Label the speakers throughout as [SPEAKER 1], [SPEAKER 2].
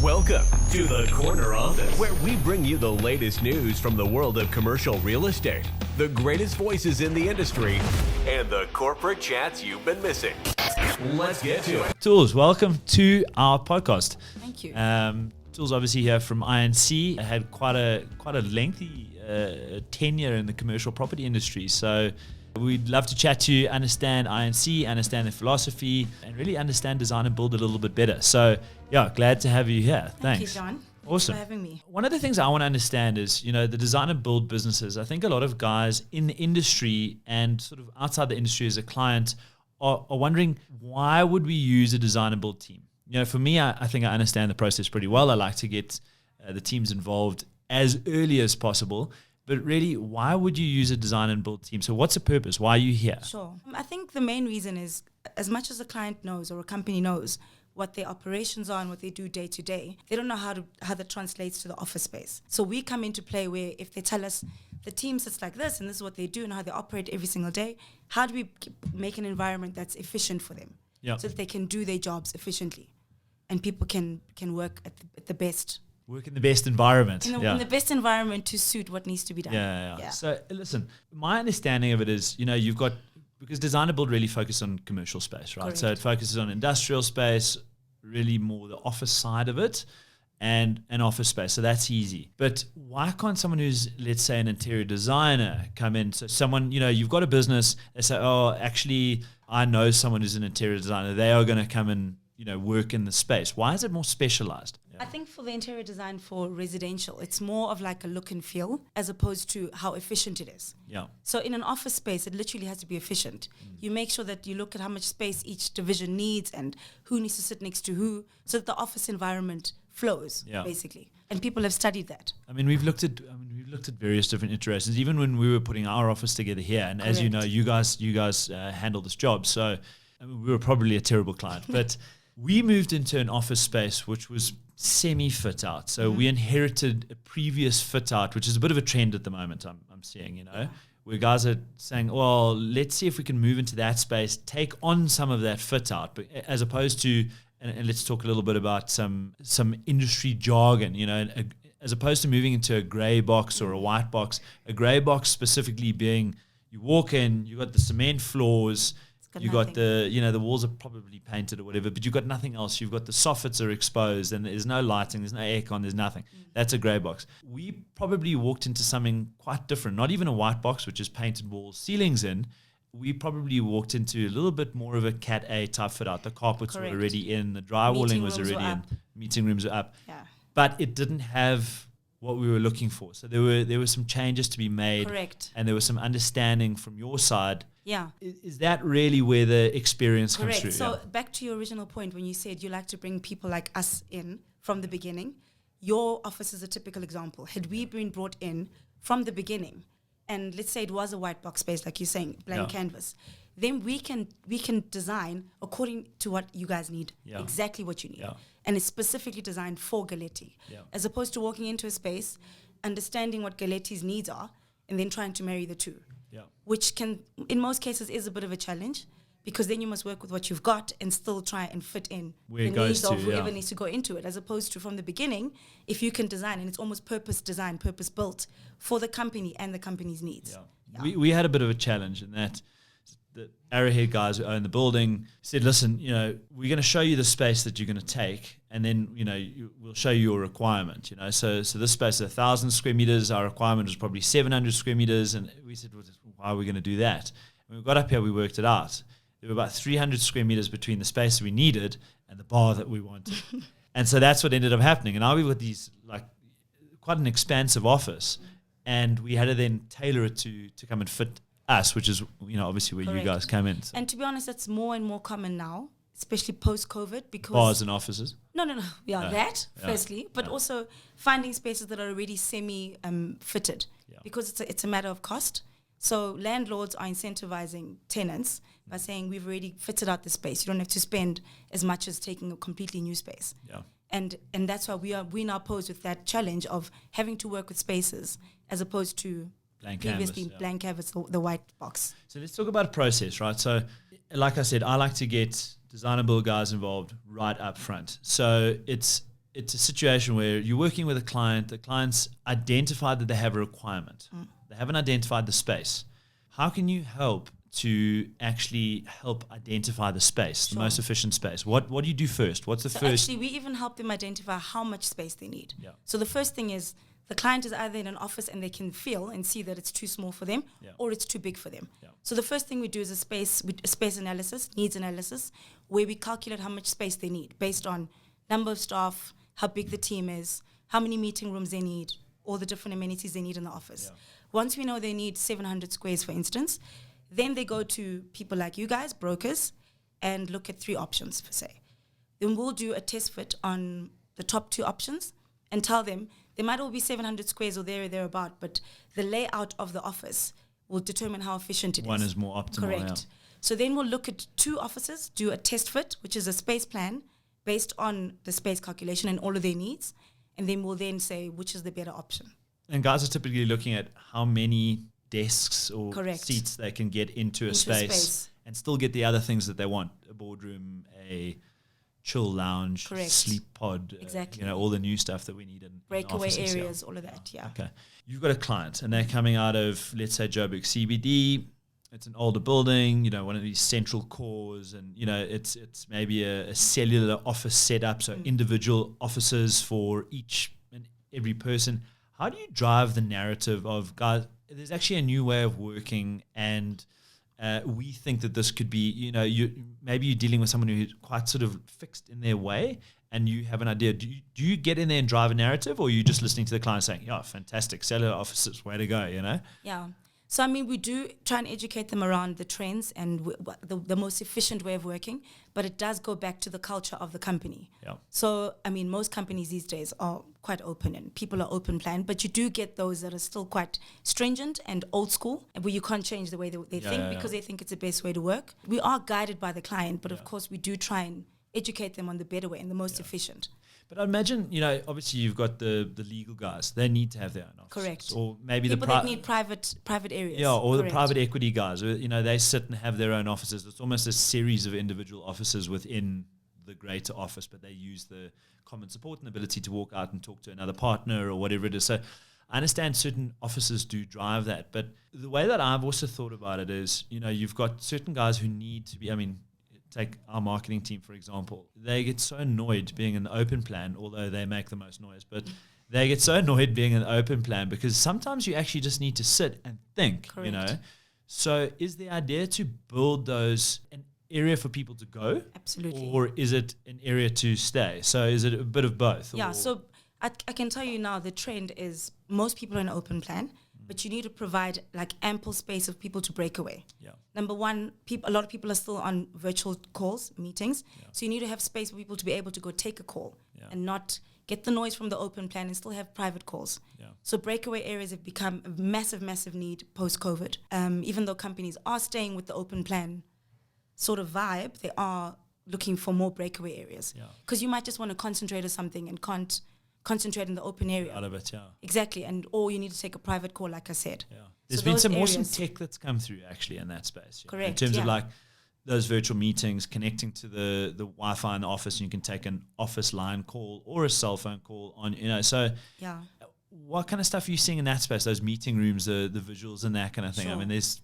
[SPEAKER 1] Welcome to the Corner Office, where we bring you the latest news from the world of commercial real estate, the greatest voices in the industry, and the corporate chats you've been missing. Let's get to it.
[SPEAKER 2] Tools, welcome to our podcast.
[SPEAKER 3] Thank you.
[SPEAKER 2] Tools obviously here from INC. I had quite a lengthy tenure in the commercial property industry, so we'd love to chat to you, understand INC, understand the philosophy, and really understand design and build a little bit better. So, yeah, glad to have you here.
[SPEAKER 3] Thank you,
[SPEAKER 2] Thanks.
[SPEAKER 3] John.
[SPEAKER 2] Awesome.
[SPEAKER 3] Thanks for having me.
[SPEAKER 2] One of the things I want to understand is, the design and build businesses. I think a lot of guys in the industry and sort of outside the industry as a client are wondering, why would we use a design and build team? For me, I think I understand the process pretty well. I like to get the teams involved as early as possible. But really, why would you use a design and build team? So what's the purpose? Why are you here?
[SPEAKER 3] Sure. I think the main reason is, as much as a client knows or a company knows what their operations are and what they do day to day, they don't know how that translates to the office space. So we come into play where if they tell us the team sits like this and this is what they do and how they operate every single day, how do we make an environment that's efficient for them so that they can do their jobs efficiently and people can work at the best.
[SPEAKER 2] Work in the best environment.
[SPEAKER 3] In the best environment to suit what needs to be done.
[SPEAKER 2] Yeah. So listen, my understanding of it is, you've got, because design and build really focus on commercial space, right?
[SPEAKER 3] Correct.
[SPEAKER 2] So it focuses on industrial space, really more the office side of it, and an office space. So that's easy. But why can't someone who's, let's say, an interior designer come in? So someone, you've got a business, they say, oh, actually, I know someone who's an interior designer. They are going to come and, work in the space. Why is it more specialized?
[SPEAKER 3] I think for the interior design for residential, it's more of like a look and feel as opposed to how efficient it is.
[SPEAKER 2] Yeah.
[SPEAKER 3] So in an office space, it literally has to be efficient. You make sure that you look at how much space each division needs and who needs to sit next to who, so that the office environment flows, basically. And people have studied that.
[SPEAKER 2] We've looked at various different iterations, even when we were putting our office together here. And as you know, you guys handle this job. So we were probably a terrible client, but we moved into an office space which was semi-fit out. So we inherited a previous fit out, which is a bit of a trend at the moment I'm seeing, where guys are saying, well, let's see if we can move into that space, take on some of that fit out, but as opposed to, and let's talk a little bit about some industry jargon, as opposed to moving into a gray box or a white box, a gray box specifically being, you walk in, you got the cement floors, you got the walls are probably painted or whatever, but you've got nothing else. You've got the soffits are exposed and there's no lighting, there's no aircon, there's nothing. That's a grey box. We probably walked into something quite different, not even a white box, which is painted walls, ceilings in. We probably walked into a little bit more of a Cat A type fit out. The carpets were already in, the drywalling was already in, meeting rooms were up. Yeah. But it didn't have what we were looking for. So there were some changes to be made.
[SPEAKER 3] Correct.
[SPEAKER 2] And there was some understanding from your side.
[SPEAKER 3] Yeah.
[SPEAKER 2] Is that really where the experience comes through?
[SPEAKER 3] So back to your original point when you said you like to bring people like us in from the beginning, your office is a typical example. Had we been brought in from the beginning, and let's say it was a white box space, like you're saying, blank canvas, then we can design according to what you guys need, exactly what you need. Yeah. And it's specifically designed for Galetti, as opposed to walking into a space, understanding what Galetti's needs are, and then trying to marry the two. Yeah. Which can, in most cases, is a bit of a challenge, because then you must work with what you've got and still try and fit in the needs of whoever needs to go into it, as opposed to from the beginning, if you can design, and it's almost purpose designed, purpose built for the company and the company's needs.
[SPEAKER 2] Yeah. Yeah. We had a bit of a challenge in that the Arrowhead guys who own the building said, listen, we're going to show you the space that you're going to take, and then, we'll show you your requirement, So this space is 1,000 square meters. Our requirement was probably 700 square meters. And we said, well, why are we going to do that? When we got up here, we worked it out. There were about 300 square meters between the space we needed and the bar that we wanted. And so that's what ended up happening. And now we were these, quite an expansive office. And we had to then tailor it to come and fit us, which is, obviously where you guys come in. So.
[SPEAKER 3] And to be honest, that's more and more common now, especially post-COVID, because
[SPEAKER 2] bars and offices.
[SPEAKER 3] No. Firstly, but also finding spaces that are already semi-fitted, because it's a matter of cost. So landlords are incentivizing tenants by saying, we've already fitted out the space. You don't have to spend as much as taking a completely new space. Yeah. And that's why we now pose with that challenge of having to work with spaces as opposed to previously blank canvas, the white box.
[SPEAKER 2] So let's talk about a process, right? So like I said, I like to get design and build guys involved right up front. So it's it's a situation where you're working with a client, the client's identified that they have a requirement. They haven't identified the space. How can you help to actually help identify the space, the most efficient space? What do you do first? What's the first?
[SPEAKER 3] Actually, we even help them identify how much space they need.
[SPEAKER 2] Yeah.
[SPEAKER 3] So the first thing is the client is either in an office and they can feel and see that it's too small for them or it's too big for them. Yeah. So the first thing we do is a space analysis, needs analysis, where we calculate how much space they need based on number of staff, how big the team is, how many meeting rooms they need, all the different amenities they need in the office. Yeah. Once we know they need 700 squares, for instance, then they go to people like you guys, brokers, and look at 3 options, per se. Then we'll do a test fit on the top 2 options and tell them they might all be 700 squares or there or thereabout, but the layout of the office will determine how efficient it is.
[SPEAKER 2] One is more optimal.
[SPEAKER 3] Correct.
[SPEAKER 2] Yeah.
[SPEAKER 3] So then we'll look at 2 offices, do a test fit, which is a space plan based on the space calculation and all of their needs, and then we'll then say which is the better option.
[SPEAKER 2] And guys are typically looking at how many desks or seats they can get into a space and still get the other things that they want: a boardroom, a chill lounge, sleep pod, all the new stuff that we need in
[SPEAKER 3] breakaway
[SPEAKER 2] offices,
[SPEAKER 3] areas, all of that. Yeah.
[SPEAKER 2] Okay. You've got a client and they're coming out of, let's say, Joburg CBD. It's an older building, one of these central cores, and it's maybe a cellular office setup, so individual offices for each and every person. How do you drive the narrative of, guys, there's actually a new way of working, and we think that this could be, maybe you're dealing with someone who's quite sort of fixed in their way, and you have an idea. Do you get in there and drive a narrative, or are you just listening to the client saying, yeah, fantastic, cellular offices, way to go,
[SPEAKER 3] Yeah. So, we do try and educate them around the trends and the most efficient way of working, but it does go back to the culture of the company.
[SPEAKER 2] Yeah.
[SPEAKER 3] So, most companies these days are quite open and people are open plan, but you do get those that are still quite stringent and old school, where you can't change the way they think because they think it's the best way to work. We are guided by the client, but of course we do try and educate them on the better way and the most efficient.
[SPEAKER 2] But I imagine, obviously you've got the legal guys. They need to have their own offices.
[SPEAKER 3] Correct.
[SPEAKER 2] Or maybe
[SPEAKER 3] people that need private areas.
[SPEAKER 2] Yeah, or the private equity guys. They sit and have their own offices. It's almost a series of individual offices within the greater office, but they use the common support and ability to walk out and talk to another partner or whatever it is. So I understand certain offices do drive that. But the way that I've also thought about it is, you've got certain guys who need to be, take our marketing team, for example. They get so annoyed being an open plan, although they make the most noise. But they get so annoyed being an open plan because sometimes you actually just need to sit and think,
[SPEAKER 3] Correct.
[SPEAKER 2] So is the idea to build those an area for people to go?
[SPEAKER 3] Absolutely.
[SPEAKER 2] Or is it an area to stay? So is it a bit of both?
[SPEAKER 3] Yeah, so I can tell you now the trend is most people are in an open plan, but you need to provide like ample space of people to break away.
[SPEAKER 2] Yeah.
[SPEAKER 3] Number one, a lot of people are still on virtual calls, meetings. Yeah. So you need to have space for people to be able to go take a call and not get the noise from the open plan and still have private calls. Yeah. So breakaway areas have become a massive, massive need post-COVID. Even though companies are staying with the open plan sort of vibe, they are looking for more breakaway areas. Because you might just want to concentrate on something and can't concentrate in the open area.
[SPEAKER 2] Out of it, yeah.
[SPEAKER 3] Exactly, or you need to take a private call, like I said.
[SPEAKER 2] Yeah. There's been some awesome tech that's come through, actually, in that space.
[SPEAKER 3] Correct,
[SPEAKER 2] in terms of, like, those virtual meetings, connecting to the Wi-Fi in the office, and you can take an office line call or a cell phone call on, so...
[SPEAKER 3] Yeah.
[SPEAKER 2] What kind of stuff are you seeing in that space, those meeting rooms, the visuals and that kind of thing?
[SPEAKER 3] Sure.
[SPEAKER 2] There's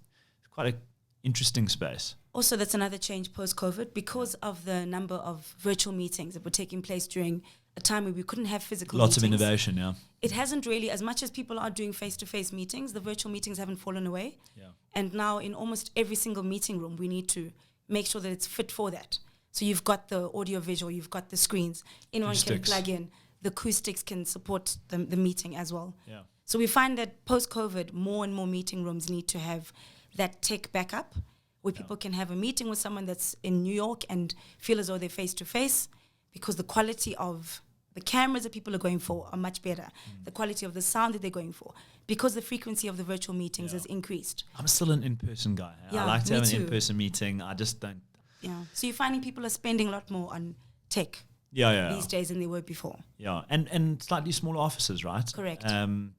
[SPEAKER 2] quite an interesting space.
[SPEAKER 3] Also, that's another change post-COVID because of the number of virtual meetings that were taking place during a time where we couldn't have physical
[SPEAKER 2] Lots
[SPEAKER 3] meetings.
[SPEAKER 2] of innovation, yeah.
[SPEAKER 3] It hasn't really, as much as people are doing face-to-face meetings, the virtual meetings haven't fallen away.
[SPEAKER 2] Yeah.
[SPEAKER 3] And now in almost every single meeting room, we need to make sure that it's fit for that. So you've got the audio-visual, you've got the screens. Anyone can plug in. The acoustics can support the meeting as well.
[SPEAKER 2] Yeah.
[SPEAKER 3] So we find that post-COVID, more and more meeting rooms need to have that tech backup where people can have a meeting with someone that's in New York and feel as though they're face-to-face because the quality of the cameras that people are going for are much better. The quality of the sound that they're going for because the frequency of the virtual meetings has increased.
[SPEAKER 2] I'm still an in-person guy. I like to have an in-person meeting. I just don't...
[SPEAKER 3] Yeah. So you're finding people are spending a lot more on tech. These days than they were before.
[SPEAKER 2] Yeah, and slightly smaller offices, right?
[SPEAKER 3] Correct.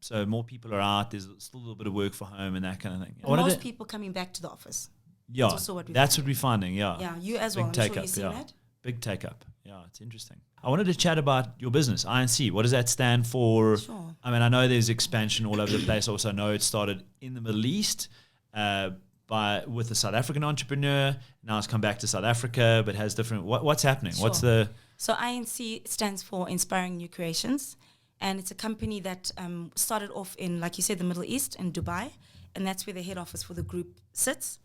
[SPEAKER 2] So more people are out. There's still a little bit of work for home and that kind of thing.
[SPEAKER 3] Most people coming back to the office.
[SPEAKER 2] Yeah, that's what we're finding. Yeah.
[SPEAKER 3] Yeah, you as well. I'm sure you've seen that.
[SPEAKER 2] Big take up. Yeah, it's interesting. I wanted to chat about your business, INC. What does that stand for?
[SPEAKER 3] Sure.
[SPEAKER 2] I mean, I know there's expansion all over the place. Also, I know it started in the Middle East with a South African entrepreneur. Now it's come back to South Africa, but has different. What's happening?
[SPEAKER 3] Sure.
[SPEAKER 2] So
[SPEAKER 3] INC stands for Inspiring New Creations, and it's a company that started off in, like you said, the Middle East in Dubai, and that's where the head office for the group sits.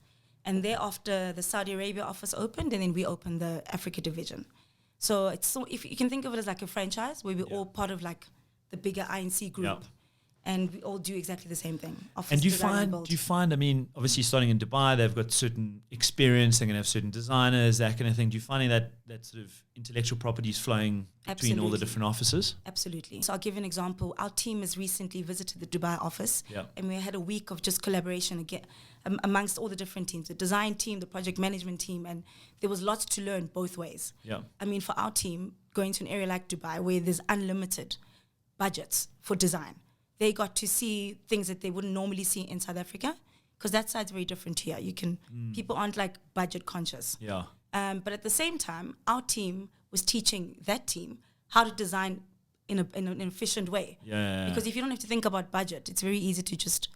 [SPEAKER 3] And thereafter, the Saudi Arabia office opened, and then we opened the Africa division. So if you can think of it as like a franchise where we're all part of like the bigger INC group, and we all do exactly the same thing.
[SPEAKER 2] And do you find, I mean, obviously starting in Dubai, they've got certain experience, they're going to have certain designers, that kind of thing. Do you find that sort of intellectual property is flowing between all the different offices?
[SPEAKER 3] Absolutely. So I'll give you an example. Our team has recently visited the Dubai office, and we had a week of just collaboration again amongst all the different teams, the design team, the project management team, and there was lots to learn both ways.
[SPEAKER 2] Yeah.
[SPEAKER 3] I mean, for our team, going to an area like Dubai where there's unlimited budgets for design, they got to see things that they wouldn't normally see in South Africa, because that side's very different here. People aren't like budget conscious.
[SPEAKER 2] Yeah.
[SPEAKER 3] But at the same time, our team was teaching that team how to design in an efficient way.
[SPEAKER 2] Yeah.
[SPEAKER 3] Because if you don't have to think about budget, it's very easy to just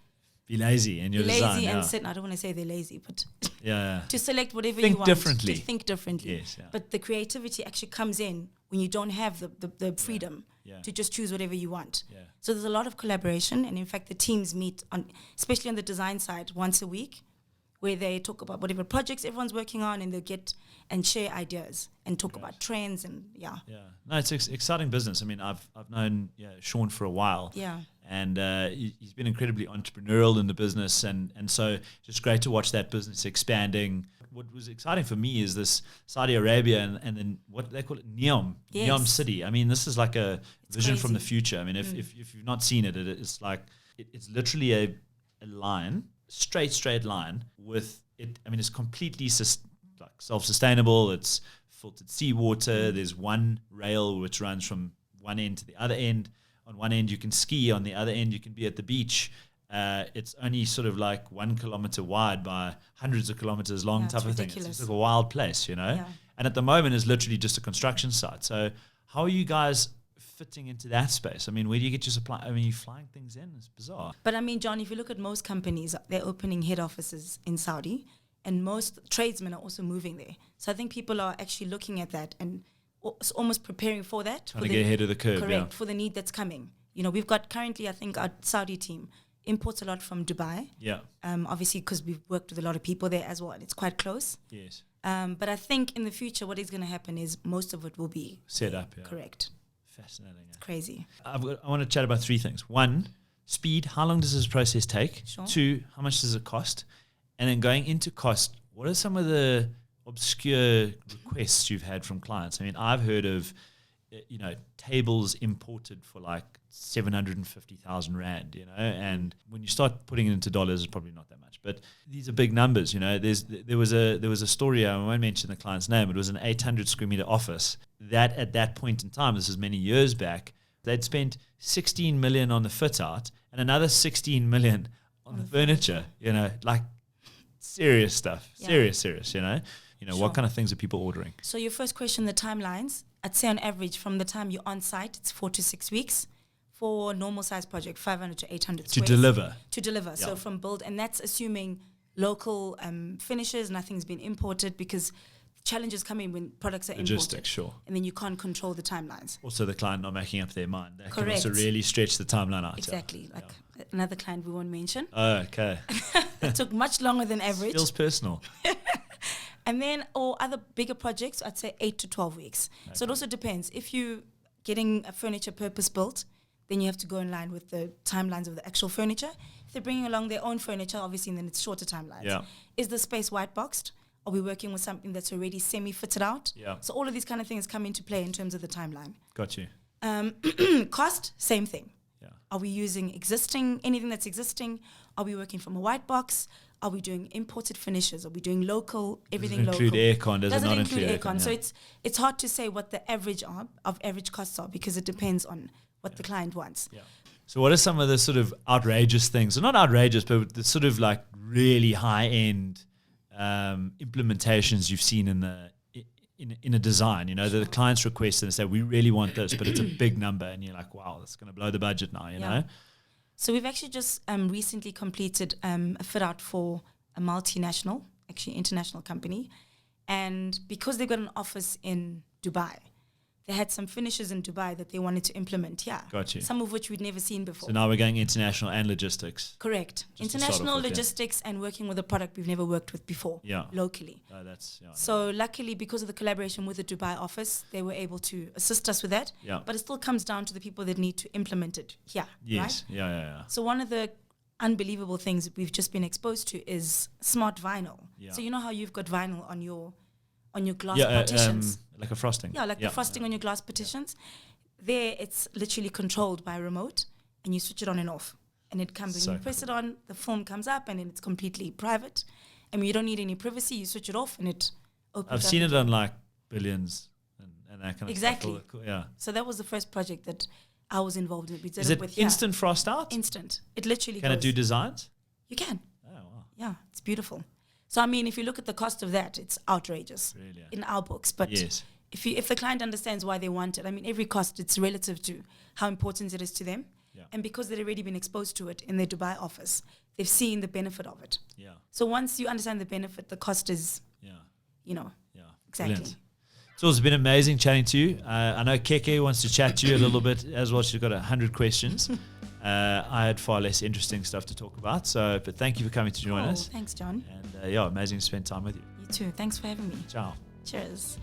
[SPEAKER 2] be lazy in your design.
[SPEAKER 3] And sit. I don't want to say they're lazy, but
[SPEAKER 2] yeah.
[SPEAKER 3] to select whatever
[SPEAKER 2] Think
[SPEAKER 3] you want.
[SPEAKER 2] differently.
[SPEAKER 3] To think differently.
[SPEAKER 2] Yes, yeah.
[SPEAKER 3] But the creativity actually comes in when you don't have the freedom to just choose whatever you want.
[SPEAKER 2] Yeah.
[SPEAKER 3] So there's a lot of collaboration, and in fact the teams meet especially on the design side once a week, where they talk about whatever projects everyone's working on, and they'll get and share ideas and talk about trends and
[SPEAKER 2] no, it's exciting business. I mean, I've known Sean for a while, and he's been incredibly entrepreneurial in the business, and so just great to watch that business expanding. What was exciting for me is this Saudi Arabia and then what they call it, Neom City. I mean, this is like a vision from the future. I mean, if you've not seen it, it's like it's literally a line, straight line with it. I mean, it's completely self-sustainable. It's filtered seawater. There's one rail which runs from one end to the other end. On one end you can ski, on the other end you can be at the beach. It's only sort of like 1 kilometer wide by hundreds of kilometers long, type of thing. It's like a wild place, And at the moment it's literally just a construction site. So how are you guys fitting into that space? I mean, where do you get your supply? I mean, you're flying things in. It's bizarre.
[SPEAKER 3] But I mean, John, if you look at most companies, they're opening head offices in Saudi, and most tradesmen are also moving there. So I think people are actually looking at that and almost preparing for that.
[SPEAKER 2] Trying to get ahead of the curve.
[SPEAKER 3] Correct, for the need that's coming. We've got currently, I think, our Saudi team imports a lot from Dubai.
[SPEAKER 2] Yeah.
[SPEAKER 3] Obviously, because we've worked with a lot of people there as well, and it's quite close.
[SPEAKER 2] Yes.
[SPEAKER 3] But I think in the future, what is going to happen is most of it will be
[SPEAKER 2] set up. Yeah.
[SPEAKER 3] Correct.
[SPEAKER 2] Fascinating.
[SPEAKER 3] It's crazy.
[SPEAKER 2] I want to chat about three things. One, speed. How long does this process take?
[SPEAKER 3] Sure.
[SPEAKER 2] Two, how much does it cost? And then going into cost, what are some of the obscure requests you've had from clients? I mean, I've heard of, tables imported for like 750,000 Rand, and when you start putting it into dollars, it's probably not that much. But these are big numbers, There was a story, I won't mention the client's name, it was an 800 square meter office that at that point in time, this is many years back, they'd spent 16 million on the fit out and another 16 million on the furniture, like serious stuff, serious,
[SPEAKER 3] Sure.
[SPEAKER 2] What kind of things are people ordering?
[SPEAKER 3] So your first question, the timelines, I'd say on average from the time you're on site, it's 4 to 6 weeks for a normal size project, 500 to 800
[SPEAKER 2] to
[SPEAKER 3] squares. To deliver. So from build, and that's assuming local finishes, nothing's been imported, because challenges come in when products are imported.
[SPEAKER 2] Sure.
[SPEAKER 3] And then you can't control the timelines.
[SPEAKER 2] Also the client not making up their mind. That
[SPEAKER 3] Correct.
[SPEAKER 2] can also really stretch the timeline out.
[SPEAKER 3] Exactly. Another client we won't mention.
[SPEAKER 2] Oh, okay.
[SPEAKER 3] It took much longer than average.
[SPEAKER 2] Feels personal.
[SPEAKER 3] And then, or other bigger projects, I'd say 8 to 12 weeks. Okay. So it also depends. If you're getting a furniture purpose built, then you have to go in line with the timelines of the actual furniture. If they're bringing along their own furniture, obviously, then it's shorter timelines.
[SPEAKER 2] Yeah.
[SPEAKER 3] Is the space white boxed? Are we working with something that's already semi-fitted out?
[SPEAKER 2] Yeah.
[SPEAKER 3] So all of these kind of things come into play in terms of the timeline.
[SPEAKER 2] Got you.
[SPEAKER 3] Cost, same thing.
[SPEAKER 2] Yeah.
[SPEAKER 3] Are we using anything that's existing? Are we working from a white box? Are we doing imported finishes? Are we doing local, everything local?
[SPEAKER 2] Does it include aircon?
[SPEAKER 3] Does it
[SPEAKER 2] not
[SPEAKER 3] include aircon?
[SPEAKER 2] Yeah.
[SPEAKER 3] So it's hard to say what the average costs are, because it depends on what the client wants.
[SPEAKER 2] Yeah. So what are some of the sort of outrageous things? Or not outrageous, but the sort of like really high-end implementations you've seen in in a design, you know, the clients request and say, we really want this, but it's a big number. And you're like, wow, that's going to blow the budget now, you know?
[SPEAKER 3] So we've actually just recently completed a fit out for a multinational, actually international company. And because they've got an office in Dubai, they had some finishes in Dubai that they wanted to implement. Yeah.
[SPEAKER 2] Got you.
[SPEAKER 3] Some of which we'd never seen before.
[SPEAKER 2] So now we're going international and logistics.
[SPEAKER 3] Correct.
[SPEAKER 2] Just
[SPEAKER 3] International logistics and working with a product we've never worked with before. Locally. So luckily, because of the collaboration with the Dubai office, they were able to assist us with that.
[SPEAKER 2] Yeah.
[SPEAKER 3] But it still comes down to the people that need to implement it here.
[SPEAKER 2] Yes.
[SPEAKER 3] Right?
[SPEAKER 2] Yeah.
[SPEAKER 3] So one of the unbelievable things that we've just been exposed to is smart vinyl.
[SPEAKER 2] Yeah.
[SPEAKER 3] So you know how you've got vinyl on your glass partitions?
[SPEAKER 2] Like a frosting.
[SPEAKER 3] Yeah, like the frosting on your glass partitions. There, it's literally controlled by a remote, and you switch it on and off. And it comes, and you press it on, the film comes up, and then it's completely private. I mean, you don't need any privacy. You switch it off, and it opens up.
[SPEAKER 2] I've seen it on like Billions and that kind of
[SPEAKER 3] exactly.
[SPEAKER 2] stuff. Exactly. Yeah.
[SPEAKER 3] So that was the first project that I was involved in. We did
[SPEAKER 2] Is it
[SPEAKER 3] with,
[SPEAKER 2] instant frost out?
[SPEAKER 3] Instant. It literally
[SPEAKER 2] Can
[SPEAKER 3] goes.
[SPEAKER 2] it do designs?
[SPEAKER 3] You can.
[SPEAKER 2] Oh, wow.
[SPEAKER 3] Yeah, it's beautiful. So, I mean, if you look at the cost of that, it's outrageous in our books. But if the client understands why they want it, I mean, every cost, it's relative to how important it is to them. Yeah. And because they've already been exposed to it in their Dubai office, they've seen the benefit of it. Yeah. So once you understand the benefit, the cost is, you know, exactly.
[SPEAKER 2] Brilliant. It's also been amazing chatting to you. I know Keke wants to chat to you a little bit as well. She's got 100 questions. I had far less interesting stuff to talk about. But thank you for coming to join us.
[SPEAKER 3] Thanks, John.
[SPEAKER 2] And amazing to spend time with you.
[SPEAKER 3] You too. Thanks for having me.
[SPEAKER 2] Ciao.
[SPEAKER 3] Cheers.